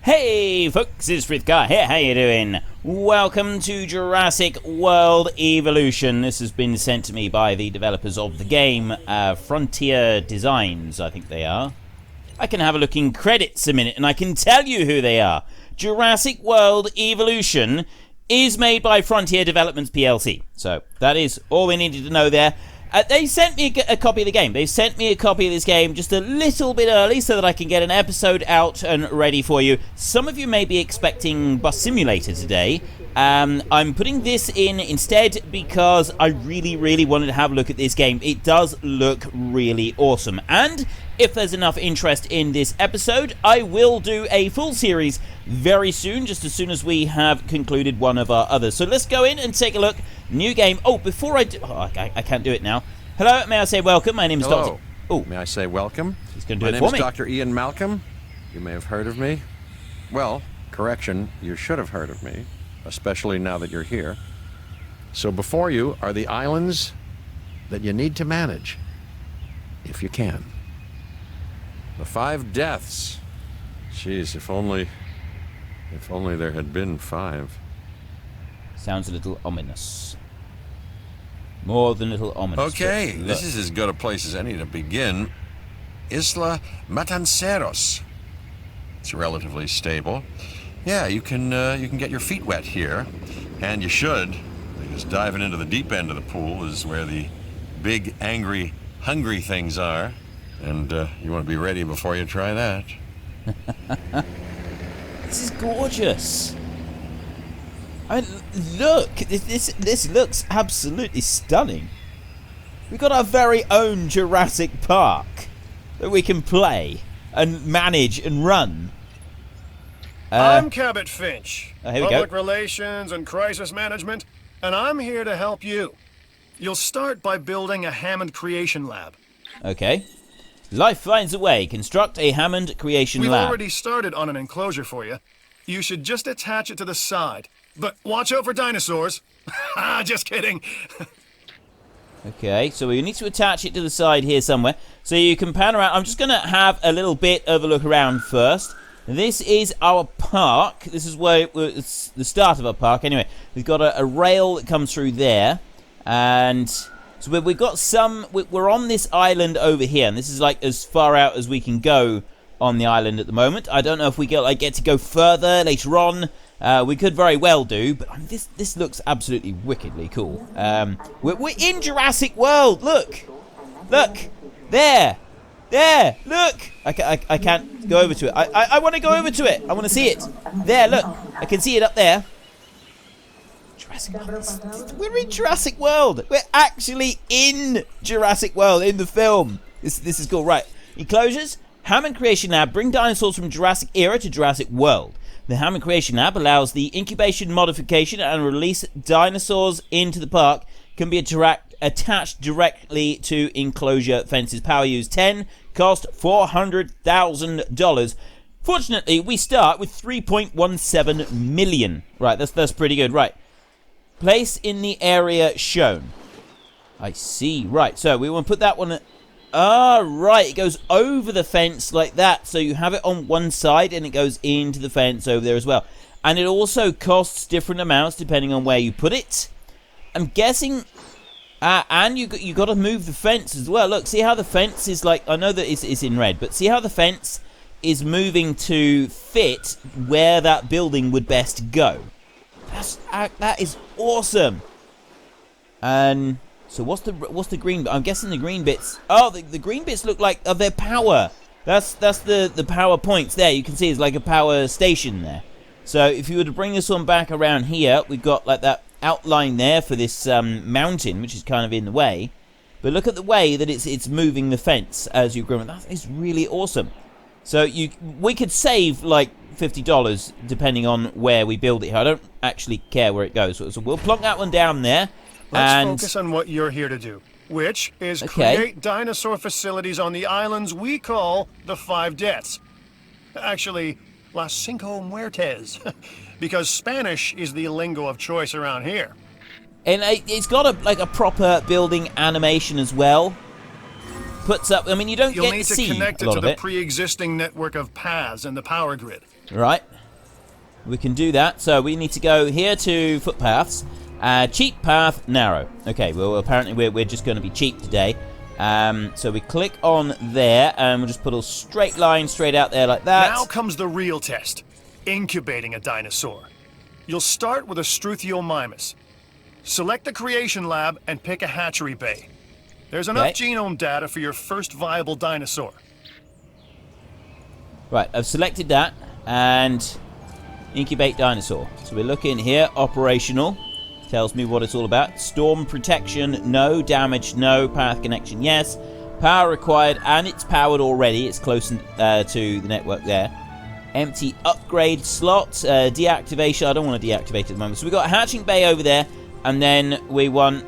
Hey folks, it's Frithgar here, how you doing? Welcome to Jurassic World Evolution. This has been sent to me by the developers of the game, Frontier Designs, I think they are. I can have a look in credits a minute and I can tell you who they are. Jurassic World Evolution is made by Frontier Developments PLC. So that is all we needed to know there. They sent me a copy of the game. They've sent me a copy of this game just a little bit early so that I can get an episode out and ready for you. Some of you may be expecting Bus Simulator today. I'm putting this in instead because I really wanted to have a look at this game. It does look really awesome. And if there's enough interest in this episode, I will do a full series very soon, just as soon as we have concluded one of our others. So let's go in and take a look. New game. Oh, before I do... Oh, I can't do it now. Hello, may I say welcome? My name is Dr. Oh, may I say welcome? He's going to do it for me. My name is Dr. Ian Malcolm. You may have heard of me. Well, correction, you should have heard of me, especially now that you're here. So before you are the islands that you need to manage, if you can. The 5 deaths. Jeez, if only there had been 5. Sounds a little ominous. More than a little ominous. Okay, this is as good a place as any to begin. Isla Matanceros. It's relatively stable. Yeah, you can get your feet wet here, and you should, because diving into the deep end of the pool is where the big, angry, hungry things are, and you want to be ready before you try that. This is gorgeous. I mean, look, this looks absolutely stunning. We've got our very own Jurassic Park that we can play and manage and run. I'm Cabot Finch, here we Public go. Relations and Crisis Management, and I'm here to help you. You'll start by building a Hammond Creation Lab. Okay. Life finds a way. Construct a Hammond Creation We've Lab. already started on an enclosure for you. You should just attach it to the side. But watch out for dinosaurs. Just kidding. Okay, so we need to attach it to the side here somewhere. So you can pan around. I'm just going to have a little bit of a look around first. This is our park. This is where it's the start of our park. Anyway, we've got a rail that comes through there. And so we've got some... We're on this island over here. And this is like as far out as we can go on the island at the moment. I don't know if we get to go further later on. We could very well do, but I mean, this looks absolutely wickedly cool. We're in Jurassic World. Look, there, look. I can't go over to it. I want to go over to it. I want to see it. There, look. I can see it up there. Jurassic World. We're in Jurassic World. We're actually in Jurassic World in the film. This is cool. Right. Enclosures. Hammond Creation Lab. Bring dinosaurs from Jurassic Era to Jurassic World. The Hammond Creation Lab allows the incubation, modification, and release dinosaurs into the park. Can be attached directly to enclosure fences. Power use 10. Cost $400,000. Fortunately, we start with 3.17 million. Right, that's pretty good. Right. Place in the area shown. I see. Right, so we want to put that one... right, it goes over the fence like that, so you have it on one side and it goes into the fence over there as well. And it also costs different amounts depending on where you put it. I'm guessing, and you got to move the fence as well. Look, see how the fence is like, I know that it's in red, but see how the fence is moving to fit where that building would best go. That is awesome. And... So what's the green bit? I'm guessing the green bits... Oh, the green bits look like their power. That's the power points there. You can see it's like a power station there. So if you were to bring this one back around here, we've got like that outline there for this mountain, which is kind of in the way. But look at the way that it's moving the fence as you grow. That is really awesome. So we could save like $50 depending on where we build it. I don't actually care where it goes. So we'll plonk that one down there. Let's focus on what you're here to do, which is create dinosaur facilities on the islands we call the 5 deaths. Actually, Las Cinco Muertes, because Spanish is the lingo of choice around here. And it's got a proper building animation as well. puts up... I mean, you don't You'll get need to to see connect a it lot to of the it. pre-existing network of paths in the power grid. Right. We can do that. So we need to go here to footpaths. Cheap path, narrow. Okay, well, apparently we're just going to be cheap today. So we click on there, and we'll just put a straight line straight out there like that. Now comes the real test. Incubating a dinosaur. You'll start with a Struthiomimus. Select the creation lab and pick a hatchery bay. There's enough genome data for your first viable dinosaur. Right, I've selected that, and incubate dinosaur. So we're looking here, operational. Tells me what it's all about. Storm protection, no. Damage, no. Path connection, yes. Power required, and it's powered already. It's close to the network there. Empty upgrade slot. Deactivation. I don't want to deactivate at the moment. So we've got a hatching bay over there, and then we want...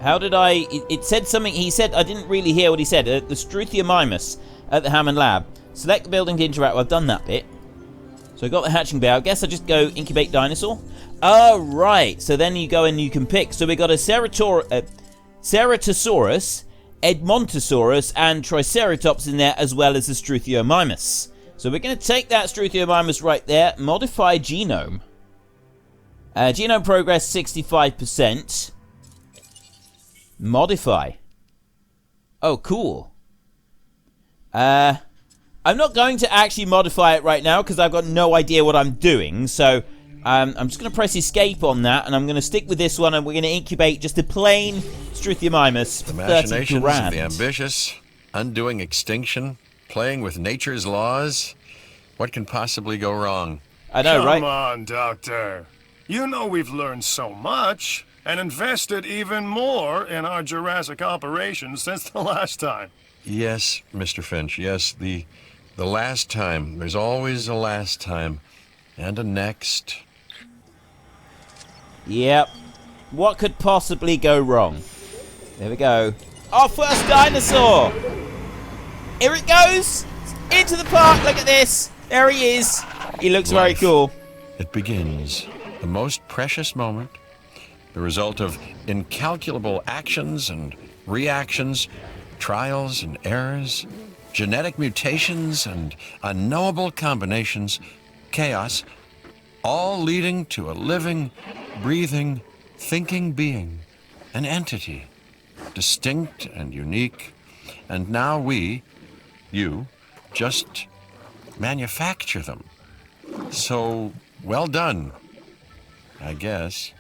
How did I... It said something... He said... I didn't really hear what he said. The Struthiomimus at the Hammond Lab. Select the building to interact. Well, I've done that bit. So I got the hatching bay. I guess I just go incubate dinosaur. Oh, right. So then you go and you can pick. So we got a Ceratosaurus, Edmontosaurus, and Triceratops in there, as well as the Struthiomimus. So we're going to take that Struthiomimus right there. Modify genome. Genome progress 65%. Modify. Oh, cool. I'm not going to actually modify it right now because I've got no idea what I'm doing. So I'm just going to press escape on that, and I'm going to stick with this one, and we're going to incubate just a plain Struthiomimus for 30 Machinations grand. of the ambitious, undoing extinction, playing with nature's laws. What can possibly go wrong? I know, right? Come on, Doctor. You know we've learned so much and invested even more in our Jurassic operations since the last time. Yes, Mr. Finch, yes, the last time. There's always a last time. And a next. Yep. What could possibly go wrong? There we go. Our first dinosaur! Here it goes! Into the park, look at this! There he is! He looks very cool. It begins. The most precious moment. The result of incalculable actions and reactions, trials and errors, genetic mutations and unknowable combinations, chaos, all leading to a living, breathing, thinking being, an entity, distinct and unique. And now we, you, just manufacture them. So, well done, I guess.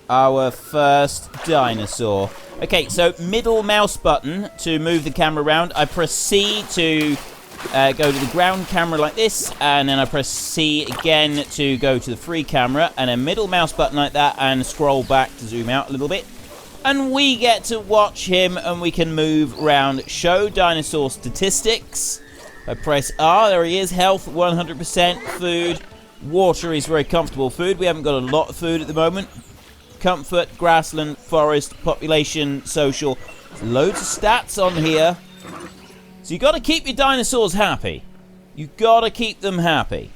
Our first dinosaur. Okay, so middle mouse button to move the camera around. I press C to go to the ground camera like this, and then I press C again to go to the free camera, and then middle mouse button like that, and scroll back to zoom out a little bit. And we get to watch him, and we can move around. Show dinosaur statistics. I press R, there he is. Health 100%. Food. Water is very comfortable food. We haven't got a lot of food at the moment. Comfort, grassland, forest, population, social. Loads of stats on here. So you got to keep your dinosaurs happy. You got to keep them happy.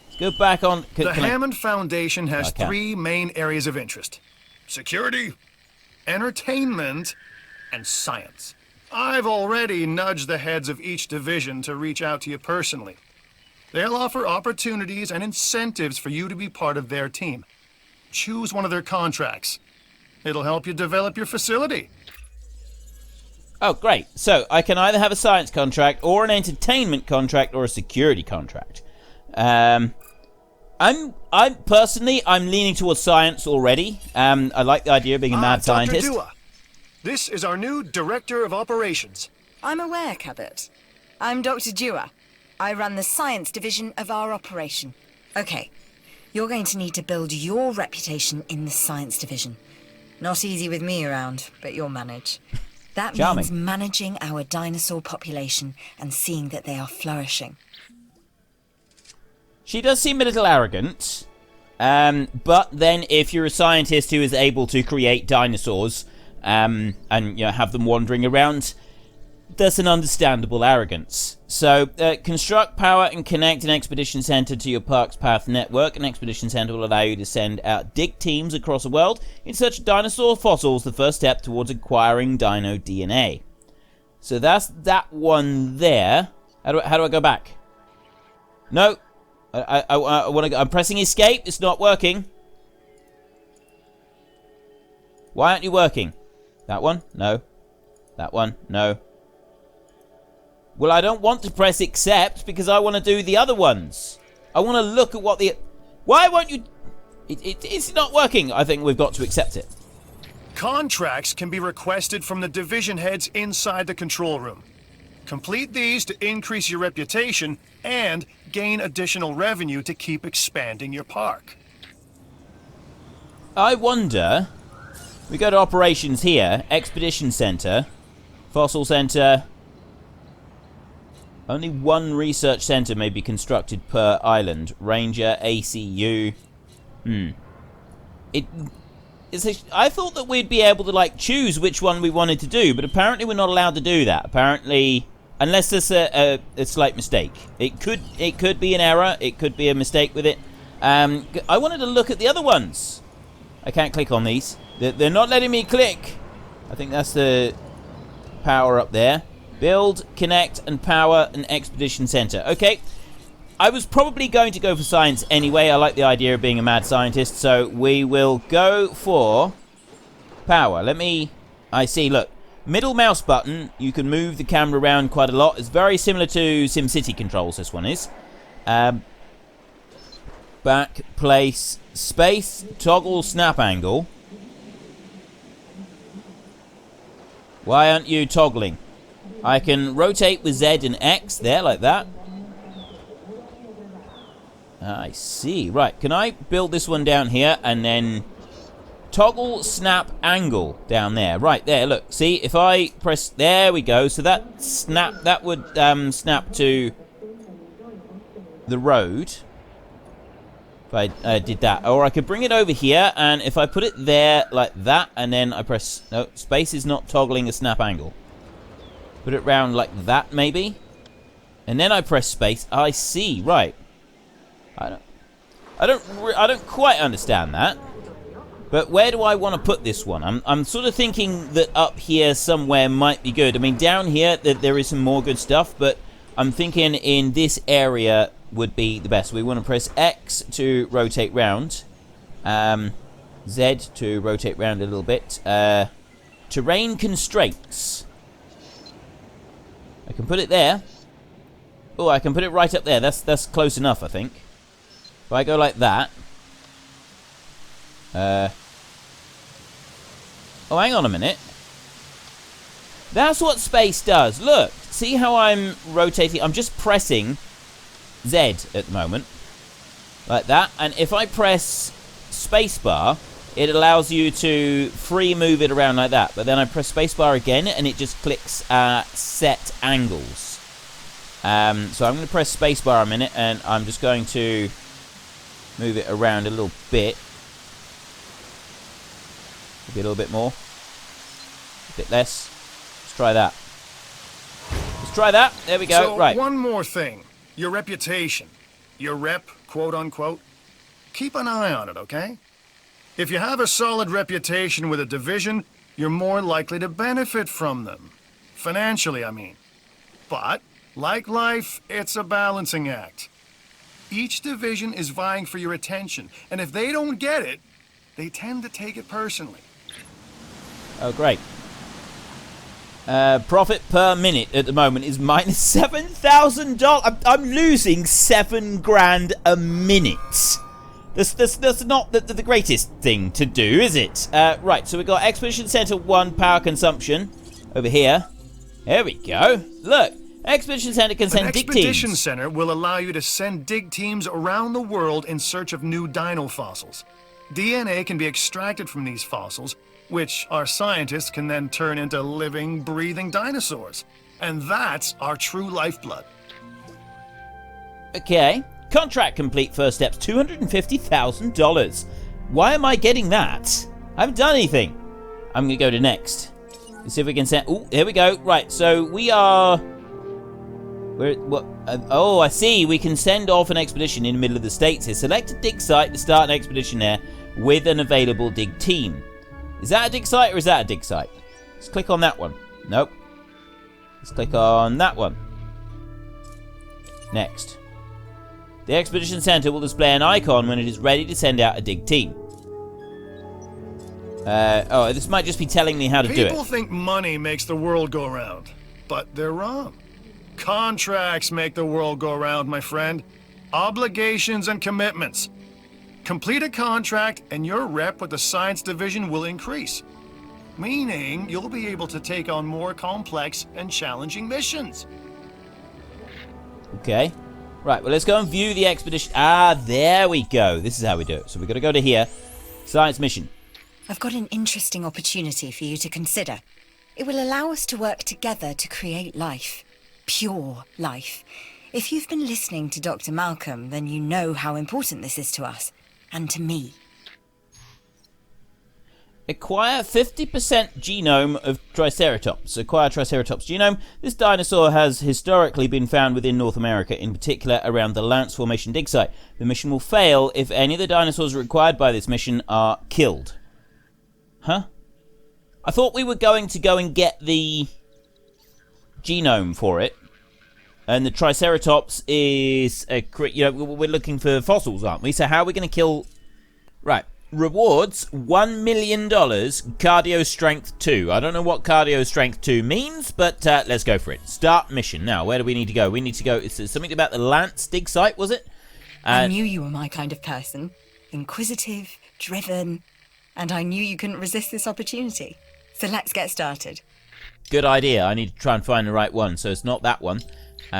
Let's go back on... The Hammond Foundation has three main areas of interest. Security, entertainment, and science. I've already nudged the heads of each division to reach out to you personally. They'll offer opportunities and incentives for you to be part of their team. Choose one of their contracts. It'll help you develop your facility. Oh, great. So I can either have a science contract or an entertainment contract or a security contract. I'm personally leaning towards science already. I like the idea of being a mad scientist. Dr. Dua. This is our new Director of Operations. I'm aware, Cabot. I'm Dr. Dua. I run the science division of our operation. Okay, you're going to need to build your reputation in the science division. Not easy with me around, but you'll manage. That means managing our dinosaur population and seeing that they are flourishing. She does seem a little arrogant, but then if you're a scientist who is able to create dinosaurs and have them wandering around, that's an understandable arrogance. So, construct, power, and connect an expedition center to your park's path network. An expedition center will allow you to send out dig teams across the world in search of dinosaur fossils, the first step towards acquiring dino DNA. So that's that one there. How do I go back? No. I want to go. I'm pressing escape. It's not working. Why aren't you working? That one? No. That one? No. Well, I don't want to press accept because I want to do the other ones. I want to look at what the... Why won't you... It's not working. I think we've got to accept it. Contracts can be requested from the division heads inside the control room. Complete these to increase your reputation and gain additional revenue to keep expanding your park. I wonder... We go to operations here. Expedition Center. Fossil Center... Only one research center may be constructed per island. Ranger, ACU. I thought that we'd be able to, like, choose which one we wanted to do, but apparently we're not allowed to do that. Apparently, unless there's a slight mistake. It could be an error. It could be a mistake with it. I wanted to look at the other ones. I can't click on these. They're not letting me click. I think that's the power up there. Build, connect, and power an expedition center. Okay. I was probably going to go for science anyway. I like the idea of being a mad scientist, so we will go for power. I see, look. Middle mouse button, you can move the camera around quite a lot. It's very similar to SimCity controls, this one is. Back, place, space, toggle, snap angle. Why aren't you toggling? I can rotate with Z and X there, like that. I see. Right, can I build this one down here and then toggle snap angle down there? Right, there, look. See, if I press... There we go. So that would snap to the road. If I did that. Or I could bring it over here, and if I put it there like that, and then I press... No, space is not toggling a snap angle. Put it round like that, maybe. And then I press space. I see, right. I don't quite understand that. But where do I want to put this one? I'm sort of thinking that up here somewhere might be good. I mean, down here there is some more good stuff, but I'm thinking in this area would be the best. We want to press X to rotate round. Z to rotate round a little bit. Terrain constraints. I can put it there. Oh, I can put it right up there. That's close enough, I think. If I go like that. Oh, hang on a minute. That's what space does. Look. See how I'm rotating? I'm just pressing Z at the moment. Like that. And if I press spacebar, it allows you to free move it around like that. But then I press spacebar again, and it just clicks set angles. So I'm going to press spacebar a minute, and I'm just going to move it around a little bit. Maybe a little bit more. A bit less. Let's try that. Let's try that. There we go. So, right. One more thing. Your reputation. Your rep, quote unquote. Keep an eye on it, okay? If you have a solid reputation with a division, you're more likely to benefit from them. Financially, I mean. But, like life, it's a balancing act. Each division is vying for your attention, and if they don't get it, they tend to take it personally. Oh, great. Profit per minute at the moment is minus $7,000. I'm losing $7,000 a minute. That's not the greatest thing to do, is it? Right, so we've got Expedition Center 1 power consumption over here. There we go. Look, Expedition Center can send dig teams. An Expedition Center will allow you to send dig teams around the world in search of new dino fossils. DNA can be extracted from these fossils, which our scientists can then turn into living, breathing dinosaurs. And that's our true lifeblood. Okay. Contract complete. First steps, $250,000. Why am I getting that? I haven't done anything. I'm going to go to next. Let's see if we can send... Oh, here we go. Right, so we are... oh, I see. We can send off an expedition in the middle of the states here. Select a dig site to start an expedition there with an available dig team. Is that a dig site or is that a dig site? Let's click on that one. Nope. Let's click on that one. Next. The Expedition Center will display an icon when it is ready to send out a dig team. Oh, this might just be telling me how to do it. People think money makes the world go round, but they're wrong. Contracts make the world go round, my friend. Obligations and commitments. Complete a contract and your rep with the science division will increase. Meaning you'll be able to take on more complex and challenging missions. Okay. Right, well, let's go and view the expedition. Ah, there we go. This is how we do it. So we've got to go to here. Science mission. I've got an interesting opportunity for you to consider. It will allow us to work together to create life. Pure life. If you've been listening to Dr. Malcolm, then you know how important this is to us. And to me. Acquire 50% genome of Triceratops. Acquire Triceratops genome. This dinosaur has historically been found within North America, in particular around the Lance Formation dig site. The mission will fail if any of the dinosaurs required by this mission are killed. Huh? I thought we were going to go and get the genome for it. And the Triceratops is we're looking for fossils, aren't we? So how are we going to kill... Right. Rewards, $1 million, cardio strength 2. I don't know what cardio strength 2 means, but let's go for it. Start mission. Now, where do we need to go? We need to go... It's something about the Lance dig site, was it? I knew you were my kind of person. Inquisitive, driven, and I knew you couldn't resist this opportunity. So let's get started. Good idea. I need to try and find the right one, so it's not that one.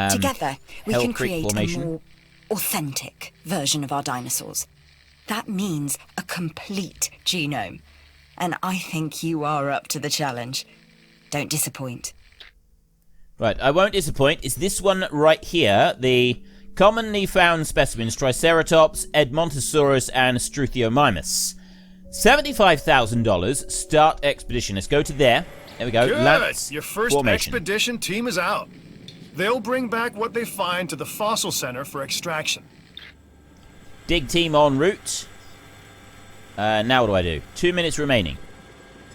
Together, we Hell can Creek create Formation. a more authentic version of our dinosaurs. That means a complete genome. And I think you are up to the challenge. Don't disappoint. Right, I won't disappoint. It's this one right here. The commonly found specimens, Triceratops, Matanceros, and Struthiomimus. $75,000. Start expedition. Let's go to there. There we go. Good. Lance Your first Formation. expedition team is out. They'll bring back what they find to the fossil center for extraction. Dig team en route. Now what do I do? 2 minutes remaining.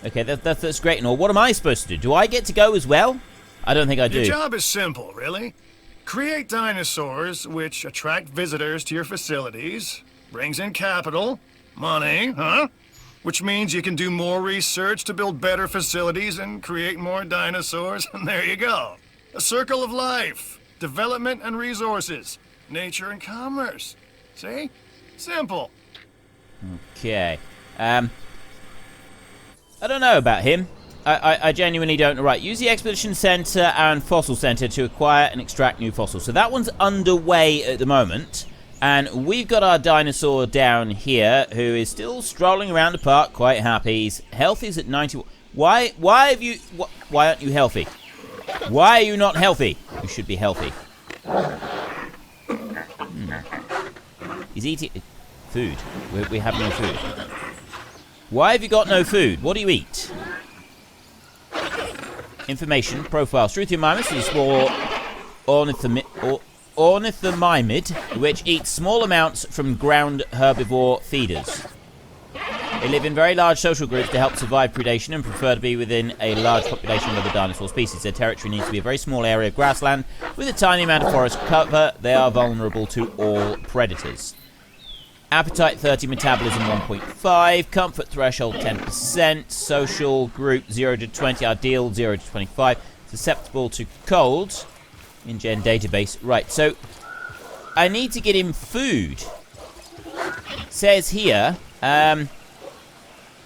Okay, that's great and all. What am I supposed to do? Do I get to go as well? I don't think I do. Your job is simple, really. Create dinosaurs which attract visitors to your facilities, brings in capital, money, which means you can do more research to build better facilities and create more dinosaurs, and there you go. A circle of life, development and resources, nature and commerce. See? Simple. Okay. I don't know about him. I genuinely don't know. Right, use the Expedition Center and Fossil Center to acquire and extract new fossils. So that one's underway at the moment. And we've got our dinosaur down here who is still strolling around the park quite happy. His health is at 90. Why aren't you healthy? Why are you not healthy? You should be healthy. He's eating food. We have no food. Why have you got no food? What do you eat? Information. Profile. Struthiomimus is a small ornithomimid, which eats small amounts from ground herbivore feeders. They live in very large social groups to help survive predation and prefer to be within a large population of other dinosaur species. Their territory needs to be a very small area of grassland with a tiny amount of forest cover. They are vulnerable to all predators. Appetite 30, metabolism 1.5, comfort threshold 10%, social group 0 to 20, ideal 0 to 25, susceptible to cold, InGen database. Right, so I need to get him food. It says here,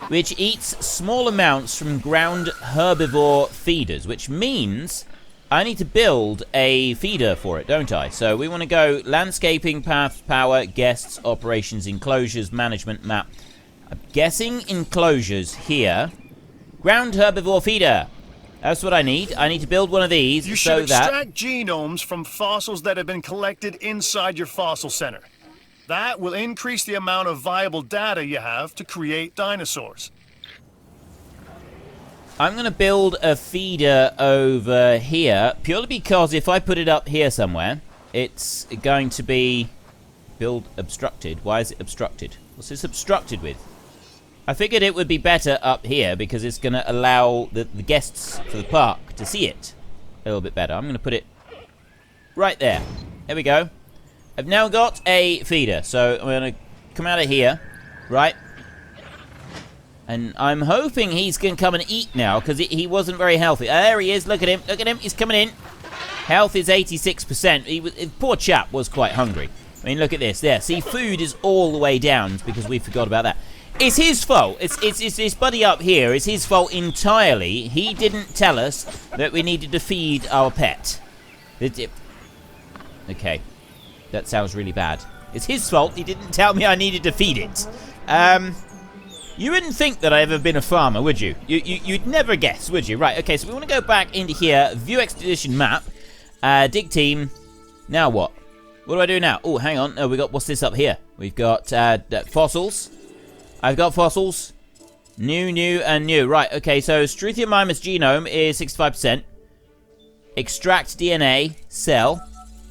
which eats small amounts from ground herbivore feeders, which means I need to build a feeder for it, don't I? So we want to go landscaping, paths, power, guests, operations, enclosures, management, map. I'm guessing enclosures here. Ground herbivore feeder. That's what I need. I need to build one of these You so should extract genomes from fossils that have been collected inside your fossil center. That will increase the amount of viable data you have to create dinosaurs. I'm going to build a feeder over here, purely because if I put it up here somewhere, it's going to be build obstructed. Why is it obstructed? What's this obstructed with? I figured it would be better up here because it's going to allow the guests for the park to see it a little bit better. I'm going to put it right there. There we go. I've now got a feeder, so I'm going to come out of here, right? And I'm hoping he's going to come and eat now, because he wasn't very healthy. There he is, look at him, he's coming in. Health is 86%. Poor chap was quite hungry. I mean, look at this, there. See, food is all the way down, because we forgot about that. It's his fault. It's this buddy up here. It's his fault entirely. He didn't tell us that we needed to feed our pet. Okay. That sounds really bad. It's his fault. He didn't tell me I needed to feed it. You wouldn't think that I've ever been a farmer, would you? You'd never guess, would you? Right, okay, so we want to go back into here. View expedition map. Dig team. Now what? What do I do now? Oh, hang on. Oh, what's this up here? We've got fossils. I've got fossils. New, and new. Right, okay, so Struthiomimus genome is 65%. Extract DNA, cell,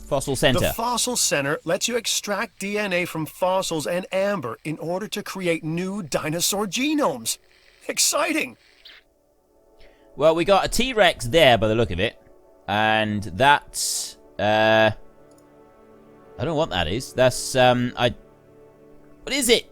fossil center. The fossil center lets you extract DNA from fossils and amber in order to create new dinosaur genomes. Exciting! Well, we got a T-Rex there by the look of it. And that's, I don't know what that is. That's, what is it?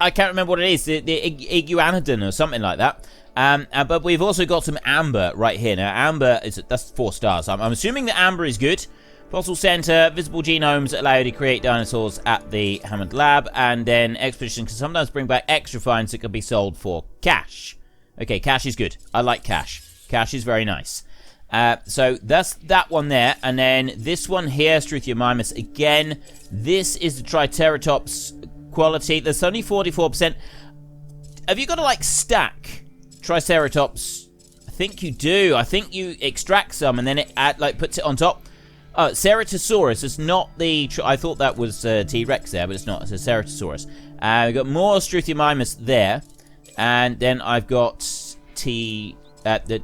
I can't remember what it is. The iguanodon or something like that. But we've also got some amber right here. Now, amber, that's 4 stars. I'm assuming that amber is good. Fossil Center, visible genomes allow you to create dinosaurs at the Hammond Lab. And then Expedition can sometimes bring back extra finds that can be sold for cash. Okay, cash is good. I like cash. Cash is very nice. So that's that one there. And then this one here, Struthiomimus. Again, this is the Triceratops quality. There's only 44%. Have you got to, like, stack Triceratops? I think you do. I think you extract some and then it puts it on top. Oh, Ceratosaurus. It's not the... I thought that was T-Rex there, but it's not. It's a Ceratosaurus. We've got more Struthiomimus there. And then I've got the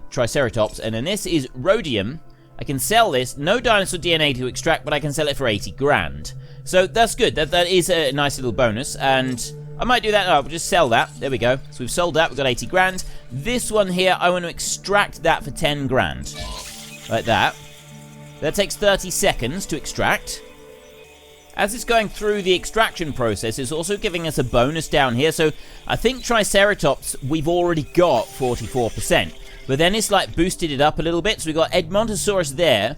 Triceratops. And then this is Rhodium. I can sell this. No dinosaur DNA to extract, but I can sell it for 80 grand. So that's good. That is a nice little bonus. And I might do that. I'll just sell that. There we go. So we've sold that. We've got 80 grand. This one here, I want to extract that for 10 grand. Like that. That takes 30 seconds to extract. As it's going through the extraction process, it's also giving us a bonus down here. So I think Triceratops, we've already got 44%. But then it's like boosted it up a little bit. So we've got Edmontosaurus there.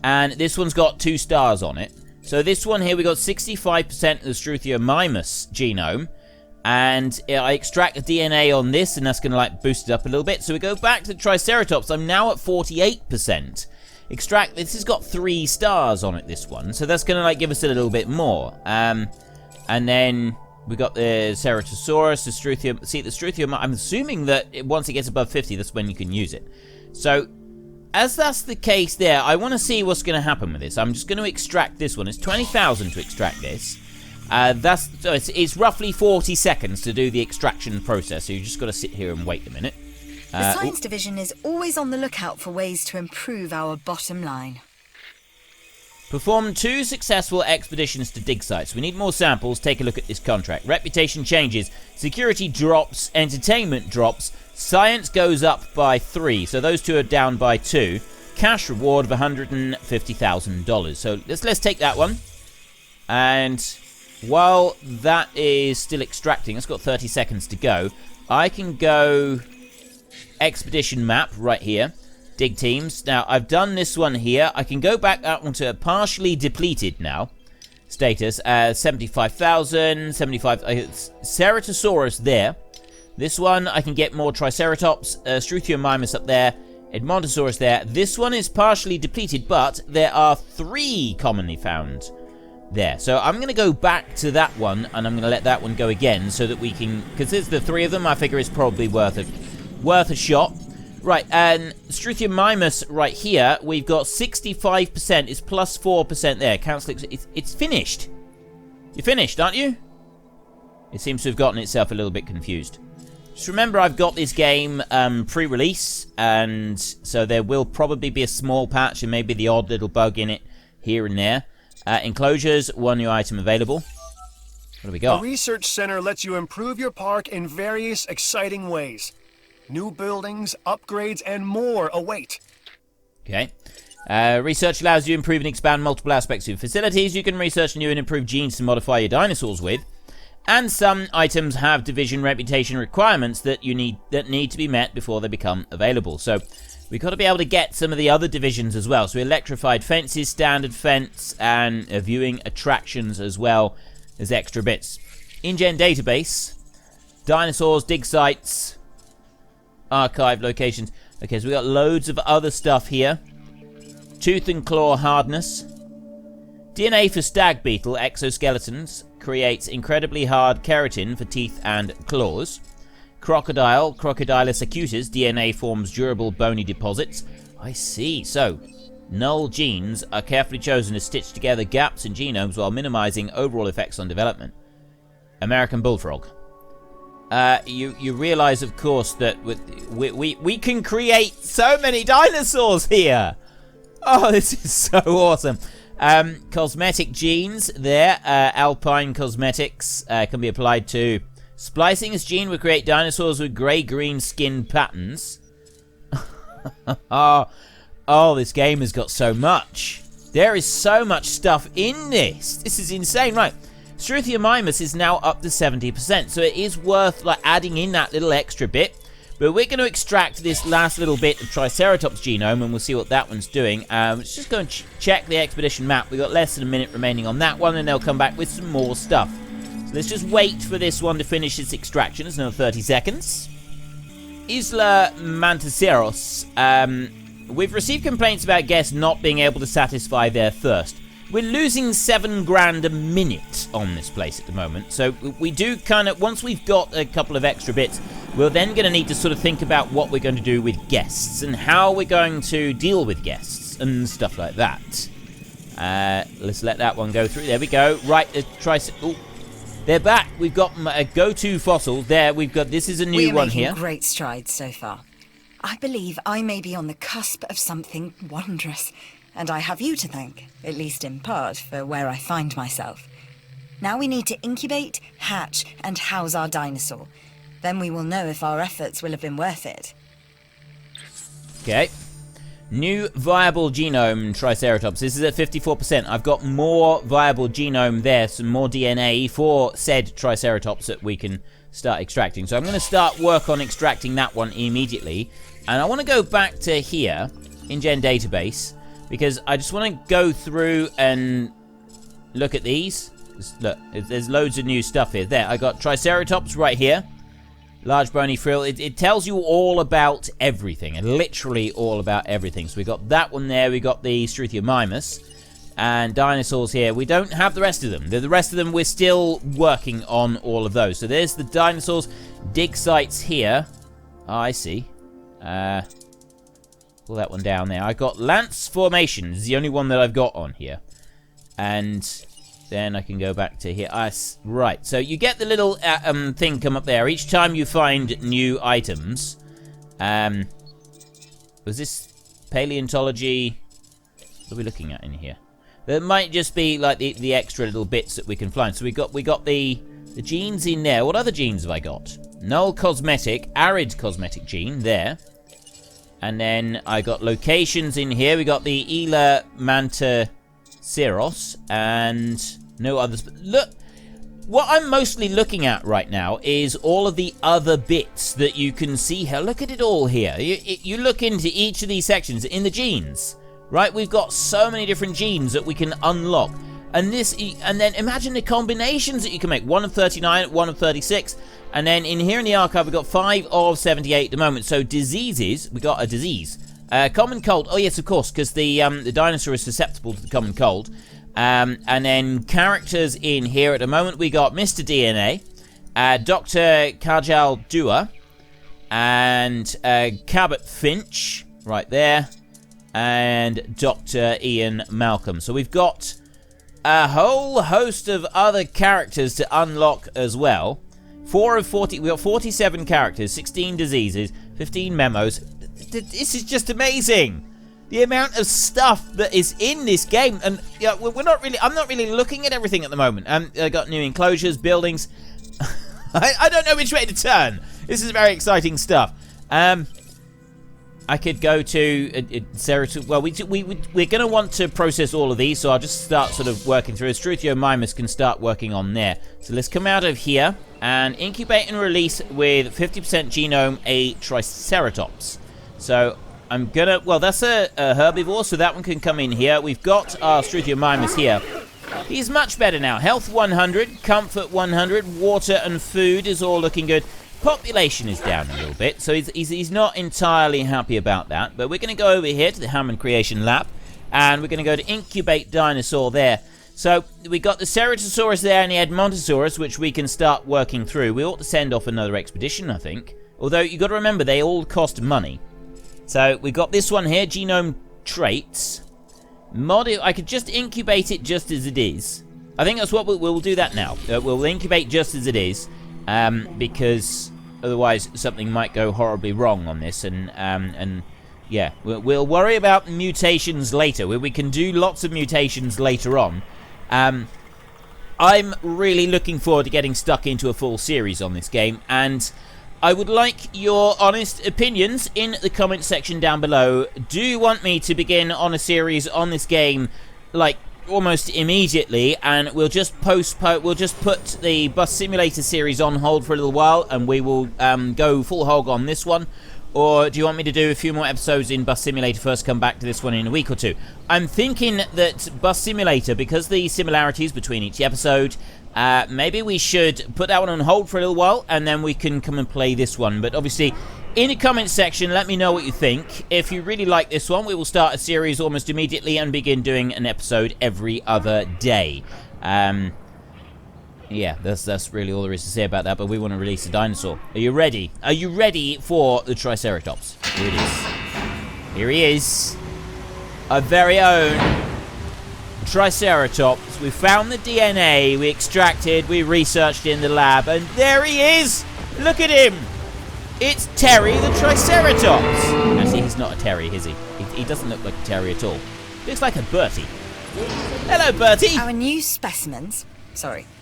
And this one's got 2 stars on it. So this one here, we got 65% of the Struthiomimus genome. And I extract the DNA on this, and that's going to like boost it up a little bit. So we go back to the Triceratops. I'm now at 48%. Extract, this has got 3 stars on it, this one. So that's going to like give us a little bit more. And then we got the Ceratosaurus, the Struthium. See, the Struthium, I'm assuming that once it gets above 50, that's when you can use it. So as that's the case there, I want to see what's going to happen with this. I'm just going to extract this one. It's 20,000 to extract this. So it's roughly 40 seconds to do the extraction process. So you just got to sit here and wait a minute. The Science Division is always on the lookout for ways to improve our bottom line. Perform 2 successful expeditions to dig sites. We need more samples. Take a look at this contract. Reputation changes. Security drops. Entertainment drops. Science goes up by 3. So those 2 are down by 2. Cash reward of $150,000. So let's take that one. And while that is still extracting, it's got 30 seconds to go. I can go expedition map right here. Dig teams. Now, I've done this one here. I can go back out onto partially depleted now. Status, 75,000, 75... Ceratosaurus there. This one, I can get more Triceratops, Struthiomimus up there, Edmontosaurus there. This one is partially depleted, but there are 3 commonly found there. So I'm going to go back to that one, and I'm going to let that one go again, so that we can... Because there's the 3 of them, I figure it's probably worth a shot. Right, and Struthiomimus right here, we've got 65%. It's plus 4% there. It's finished. You're finished, aren't you? It seems to have gotten itself a little bit confused. Just remember, I've got this game pre-release, and so there will probably be a small patch and maybe the odd little bug in it here and there. Enclosures, 1 new item available. What do we got? A research center lets you improve your park in various exciting ways. New buildings, upgrades, and more await. Okay. Research allows you to improve and expand multiple aspects of your facilities. You can research new and improved genes to modify your dinosaurs with. And some items have division reputation requirements that need to be met before they become available. So we've got to be able to get some of the other divisions as well. So electrified fences, standard fence, and viewing attractions as well as extra bits. InGen database, dinosaurs, dig sites, archive locations. Okay, so we got loads of other stuff here. Tooth and claw hardness. DNA for stag beetle exoskeletons creates incredibly hard keratin for teeth and claws. Crocodilus acutus DNA forms durable bony deposits. I see. So, null genes are carefully chosen to stitch together gaps in genomes while minimizing overall effects on development. American bullfrog. You realize, of course, that we can create so many dinosaurs here. Oh, this is so awesome. Cosmetic genes there. Alpine cosmetics can be applied to. Splicing this gene will create dinosaurs with grey-green skin patterns. Oh, this game has got so much. There is so much stuff in this. This is insane. Right. Struthiomimus is now up to 70%, so it is worth adding in that little extra bit. But we're going to extract this last little bit of Triceratops genome, and we'll see what that one's doing. Let's just go and check the expedition map. We've got less than a minute remaining on that one, and they'll come back with some more stuff. So let's just wait for this one to finish its extraction. It's another 30 seconds. Isla Matanceros. We've received complaints about guests not being able to satisfy their thirst. We're losing 7 grand a minute on this place at the moment. So we do kind of, once we've got a couple of extra bits, we're then going to need to sort of think about what we're going to do with guests and how we're going to deal with guests and stuff like that. Let's let that one go through. There we go. Right, they're back. We've got a go-to fossil. There, we've got, this is a new one here. We're making great strides so far. I believe I may be on the cusp of something wondrous. And I have you to thank, at least in part, for where I find myself. Now we need to incubate, hatch, and house our dinosaur. Then we will know if our efforts will have been worth it. Okay. New viable genome Triceratops. This is at 54%. I've got more viable genome there, some more DNA for said Triceratops that we can start extracting. So I'm going to start work on extracting that one immediately. And I want to go back to here, InGen database, because I just want to go through and look at these. Look, there's loads of new stuff here. There, I got Triceratops right here. Large bony frill. It tells you all about everything, and literally all about everything. So we got that one there. We got the Struthiomimus. And dinosaurs here. We don't have the rest of them. The rest of them, we're still working on all of those. So there's the dinosaurs. Dig sites here. Oh, I see. Pull that one down there. I got Lance Formation. It's the only one that I've got on here. And then I can go back to here. Right. So you get the little thing come up there. Each time you find new items. Was this paleontology? What are we looking at in here? There might just be like the extra little bits that we can find. So we got the genes in there. What other genes have I got? Null cosmetic, arid cosmetic gene there. And then I got locations in here. We got the Isla Matanceros and no others. Look, what I'm mostly looking at right now is all of the other bits that you can see here. Look at it all here. You look into each of these sections in the genes, right? We've got so many different genes that we can unlock. And then imagine the combinations that you can make. 1 of 39, 1 of 36. And then in here in the archive, we've got 5 of 78 at the moment. So diseases, we got a disease. Common cold. Oh, yes, of course, because the dinosaur is susceptible to the common cold. And then characters in here at the moment, we got Mr. DNA, Dr. Kajal Dua, and Cabot Finch, right there, and Dr. Ian Malcolm. So we've got a whole host of other characters to unlock as well. 4 of 40. We got 47 characters, 16 diseases, 15 memos. This is just amazing. The amount of stuff that is in this game, and yeah, I'm not really looking at everything at the moment. I got new enclosures, buildings. I don't know which way to turn. This is very exciting stuff. I could go to Ceratops. Well, we're going to want to process all of these, so I'll just start sort of working through. Struthiomimus can start working on there. So let's come out of here and incubate and release with 50% genome a Triceratops. So I'm gonna, well, that's a herbivore, so that one can come in here. We've got our Struthiomimus here. He's much better now. Health 100, comfort 100, water and food is all looking good. Population is down a little bit, so he's not entirely happy about that. But we're going to go over here to the Hammond Creation Lab, and we're going to go to Incubate Dinosaur there. So we got the Ceratosaurus there and the Matanceros, which we can start working through. We ought to send off another expedition, I think. Although you got to remember, they all cost money. So we got this one here, genome traits. I could just incubate it just as it is. I think that's what we'll do that now. We'll incubate just as it is. Because otherwise something might go horribly wrong on this, and yeah, we'll worry about mutations later. We can do lots of mutations later on. I'm really looking forward to getting stuck into a full series on this game, and I would like your honest opinions in the comment section down below. Do you want me to begin on a series on this game, like, almost immediately, and we'll just we'll just put the Bus Simulator series on hold for a little while, and we will go full hog on this one? Or do you want me to do a few more episodes in Bus Simulator first, come back to this one in a week or two? I'm thinking that Bus Simulator, because the similarities between each episode, maybe we should put that one on hold for a little while, and then we can come and play this one. But obviously, in the comment section, let me know what you think. If you really like this one, we will start a series almost immediately and begin doing an episode every other day. Yeah, that's really all there is to say about that, but we want to release a dinosaur. Are you ready? Are you ready for the Triceratops? Here it is. Here he is. Our very own Triceratops. We found the DNA, we extracted, we researched in the lab, and there he is! Look at him! It's Terry the Triceratops! Actually, he's not a Terry, is he? He doesn't look like a Terry at all. Looks like a Bertie. Hello, Bertie! Our new specimens,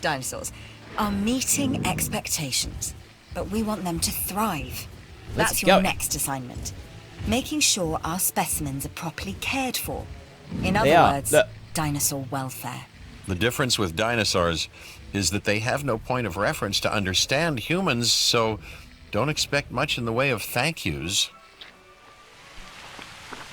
dinosaurs, are meeting expectations. But we want them to thrive. That's your next assignment. Making sure our specimens are properly cared for. In other words, dinosaur welfare. The difference with dinosaurs is that they have no point of reference to understand humans, so don't expect much in the way of thank yous.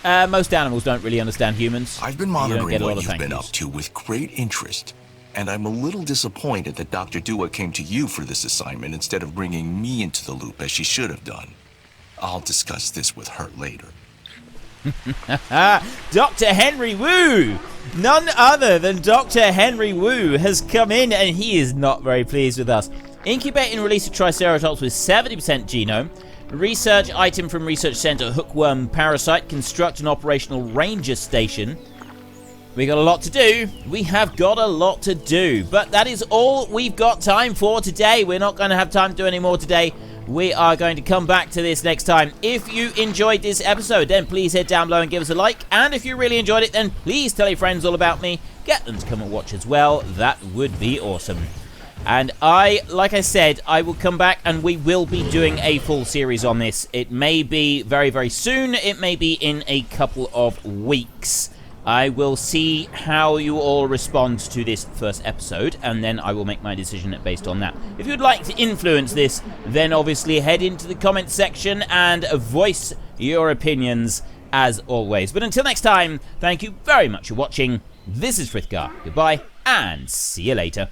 Most animals don't really understand humans. I've been monitoring what you've been up to with great interest, and I'm a little disappointed that Dr. Dua came to you for this assignment instead of bringing me into the loop as she should have done. I'll discuss this with her later. Dr. Henry Wu! None other than Dr. Henry Wu has come in, and he is not very pleased with us. Incubate and release a Triceratops with 70% genome. Research item from Research Center, hookworm parasite. Construct an operational ranger station. We got a lot to do. We have got a lot to do. But that is all we've got time for today. We're not going to have time to do any more today. We are going to come back to this next time. If you enjoyed this episode, then please head down below and give us a like. And if you really enjoyed it, then please tell your friends all about me. Get them to come and watch as well. That would be awesome. And like I said, I will come back and we will be doing a full series on this. It may be very, very soon. It may be in a couple of weeks. I will see how you all respond to this first episode, and then I will make my decision based on that. If you'd like to influence this, then obviously head into the comments section and voice your opinions as always. But until next time, thank you very much for watching. This is Frithgar. Goodbye, and see you later.